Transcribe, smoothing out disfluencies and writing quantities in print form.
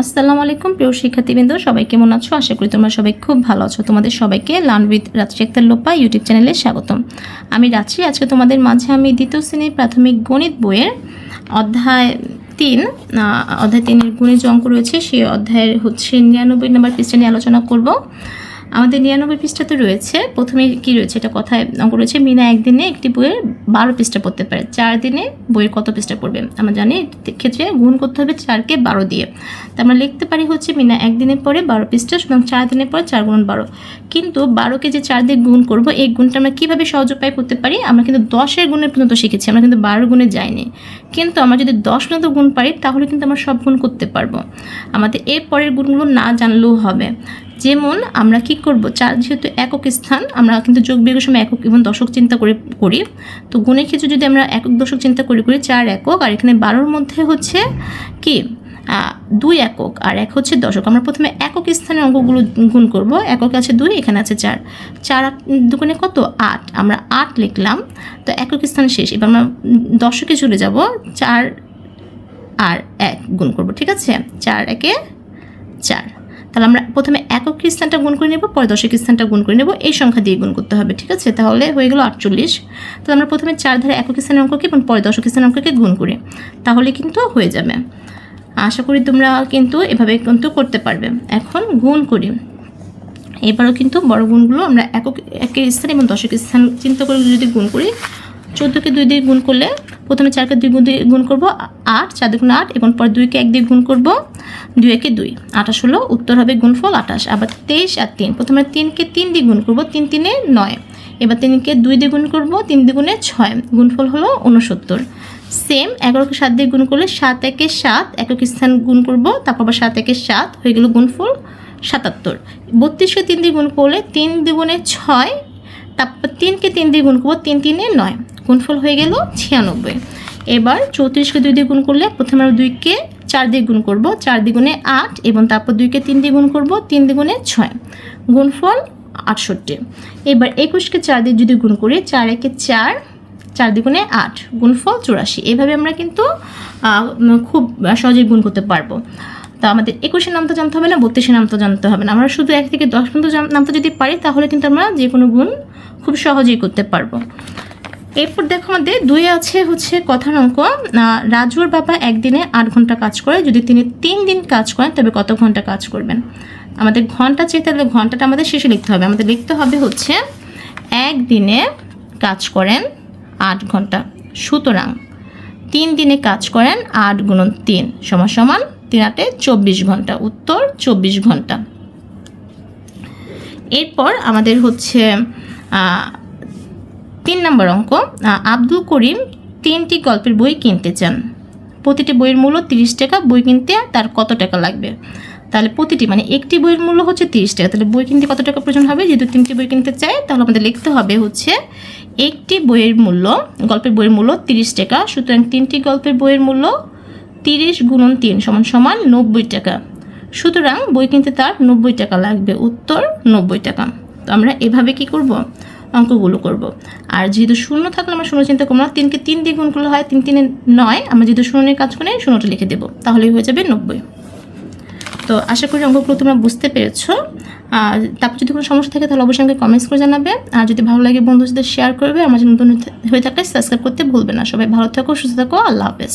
আসসালামু আলাইকুম প্রিয় শিক্ষার্থীবৃন্দ, সবাই কেমন আছো? আশা করি তোমরা সবাই খুব ভালো আছো। তোমাদের সবাইকে লার্ন উইথ রাত্রি আক্তার লোপা ইউটিউব চ্যানেলে স্বাগতম। আমি রাত্রি। আজকে তোমাদের মাঝে আমি দ্বিতীয় শ্রেণীর প্রাথমিক গণিত বইয়ের অধ্যায় 3 অধ্যায় 3-এর গণিত যে অঙ্ক রয়েছে সেই অধ্যায়ের 99 নম্বর পৃষ্ঠা নিয়ে আলোচনা করব। আমাদের 99 পৃষ্ঠাতে রয়েছে, প্রথমে কি রয়েছে এটা কথায় অঙ্ক রয়েছে, মিনা একদিনে একটি বইয়ের 12 পৃষ্ঠা পড়তে পারে, 4 দিনে বইয়ের কত পৃষ্ঠা পড়বে? আমরা জানি ক্ষেত্রে গুণ করতে হবে 4কে 12 দিয়ে। তো আমরা লিখতে পারি হচ্ছে মিনা একদিনে পড়ে 12 পৃষ্ঠা, সুতরাং 4 দিনে পরে 4 গুণ 12। কিন্তু 12কে যে 4 দিয়ে গুণ করব, এই গুণটা আমরা কীভাবে সহজ উপায় করতে পারি? আমরা কিন্তু 10-এর গুণের পর্যন্ত শিখেছি, আমরা কিন্তু 12 গুণে যাইনি। কিন্তু আমরা যদি 10 পর্যন্ত গুণ পারি তাহলে কিন্তু আমরা সব গুণ করতে পারবো। আমাদের এর পরের গুণগুলো না জানলেও হবে। যেমন আমরা কি করব, 4 যেহেতু একক স্থান, আমরা কিন্তু যোগ বিয়োগের সময় একক এবং দশক চিন্তা করি। তো গুণের ক্ষেত্রে যদি আমরা একক দশক চিন্তা করি 4 একক, আর এখানে 12-র মধ্যে হচ্ছে কি 2 একক আর 1 হচ্ছে দশক। আমরা প্রথমে একক স্থানের অঙ্কগুলো গুণ করব। একক আছে 2, এখানে আছে 4, 4 দুগুণে কত? 8। আমরা 8 লিখলাম। তো একক স্থান শেষ। এবার আমরা দশকে চলে যাব, 4 আর 1 গুণ করব। ঠিক আছে, 4 একে 4। তাহলে আমরা প্রথমে একক স্থানটা গুণ করে নেব, পরে দশক স্থানটা গুণ করে নেব, এই সংখ্যা দিয়ে গুণ করতে হবে। ঠিক আছে, তাহলে হয়ে গেল 48। তাহলে আমরা প্রথমে 4 ধারে একক স্থানের অঙ্ককে এবং পরে দশক স্থানের অঙ্ককে গুণ করি, তাহলে কিন্তু হয়ে যাবে। আশা করি তোমরা কিন্তু এভাবে কিন্তু করতে পারবে। এখন গুণ করি। এবারও কিন্তু বড় গুণগুলো আমরা একের স্থান এবং দশক স্থান চিন্তা করে যদি গুণ করি, 14কে 2 দিয়ে গুণ করলে প্রথমে 4কে 2 দিয়ে গুণ করব 8, 4 দুগুণ 8, এবং পর 2কে 1 দিয়ে গুণ করব, 2 একে 2, 28 হলো, উত্তর হবে গুণফল 28। আবার 23 আর 3, প্রথমে 3কে 3 দিয়ে গুণ করব, 3 3-এ 9, এবার 3কে 2 দিয়ে গুণ করব, 3 দুগুণে 6, গুণফল হলো 69। সেম 11কে 7 দিয়ে গুণ করলে 7 একে 7, একক স্থান গুণ করব, তারপর আবার 7 একে 7, হয়ে গেল গুণফল 77। 32কে 3 দিয়ে গুণ করলে 3 দুগুণে 6, তারপর 3কে 3 দিয়ে গুণ করব, 3 3-এ 9, গুণফল হয়ে গেল 96। এবার 34কে 2 দিয়ে গুণ করলে প্রথমে আমরা 2কে 4 দিয়ে গুণ করব, 4 দ্বিগুণে 8, এবং তারপর 2কে 3 দিয়ে গুণ করব, 3 দ্বিগুণে 6, গুণফল 68। এবার 21কে 4 দিয়ে যদি গুণ করি, 4 একে 4, 4 দ্বিগুণে 8, গুণফল 84। এভাবে আমরা কিন্তু খুব সহজেই গুণ করতে পারবো। তো আমাদের 21-এর নামটা জানতে হবে না, 32-এর নামটা জানতে হবে না। আমরা শুধু 1 থেকে 10 পর্যন্ত নামটা যদি পারি তাহলে কিন্তু আমরা যে কোনো গুণ খুব সহজেই করতে পারবো। এরপর দেখো আমাদের 2 আছে হচ্ছে কথার অঙ্ক, রাজুর বাবা একদিনে 8 ঘন্টা কাজ করে, যদি তিনি 3 দিন কাজ করেন তবে কত ঘন্টা কাজ করবেন? আমাদের ঘন্টা চেয়ে, তাহলে ঘন্টাটা আমাদের শেষে লিখতে হবে। আমাদের লিখতে হবে হচ্ছে একদিনে কাজ করেন 8 ঘন্টা, সুতরাং 3 দিনে কাজ করেন 8 গুণন 3 সমান সমান 3 8-এ 24 ঘন্টা, উত্তর 24 ঘন্টা। এরপর আমাদের হচ্ছে 3 নম্বর অঙ্ক, আব্দুল করিম 3টি গল্পের বই কিনতে চান, প্রতিটি বইয়ের মূল্য 30 টাকা, বই কিনতে তার কত টাকা লাগবে? তাহলে প্রতিটি মানে একটি বইয়ের মূল্য হচ্ছে 30 টাকা, তাহলে বই কিনতে কত টাকা প্রয়োজন হবে? যেহেতু 3টি বই কিনতে চাই, তাহলে আমাদের লিখতে হবে হচ্ছে একটি বইয়ের মূল্য, গল্পের বইয়ের মূল্য 30 টাকা, সুতরাং 3টি গল্পের বইয়ের মূল্য 30 গুণন 3 সমান সমান 90 টাকা, সুতরাং বই কিনতে তার 90 টাকা লাগবে, উত্তর 90 টাকা। তো আমরা এভাবে কি করব, অঙ্কগুলো করব। আর যেহেতু শূন্য থাকলে আমরা শূন্য চিন্তা করবো না, 3কে 3 দিয়ে গুণ করলে হয় 3 3-এ 9, আমরা যেহেতু শূন্য নিয়ে কাজ করে শূন্যটা লিখে দেবো, তাহলেই হয়ে যাবে 90। তো আশা করি অঙ্কগুলো তোমরা বুঝতে পেরেছো। তারপর যদি কোনো সমস্যা থাকে তাহলে অবশ্যই আমাকে কমেন্টস করে জানাবে, আর যদি ভালো লাগে বন্ধুদের সাথে শেয়ার করবে। আমার যদি নতুন হয়ে থাকলে সাবস্ক্রাইব করতে ভুলবে না। সবাই ভালো থাকো, সুস্থ থাকো, আল্লাহ হাফেজ।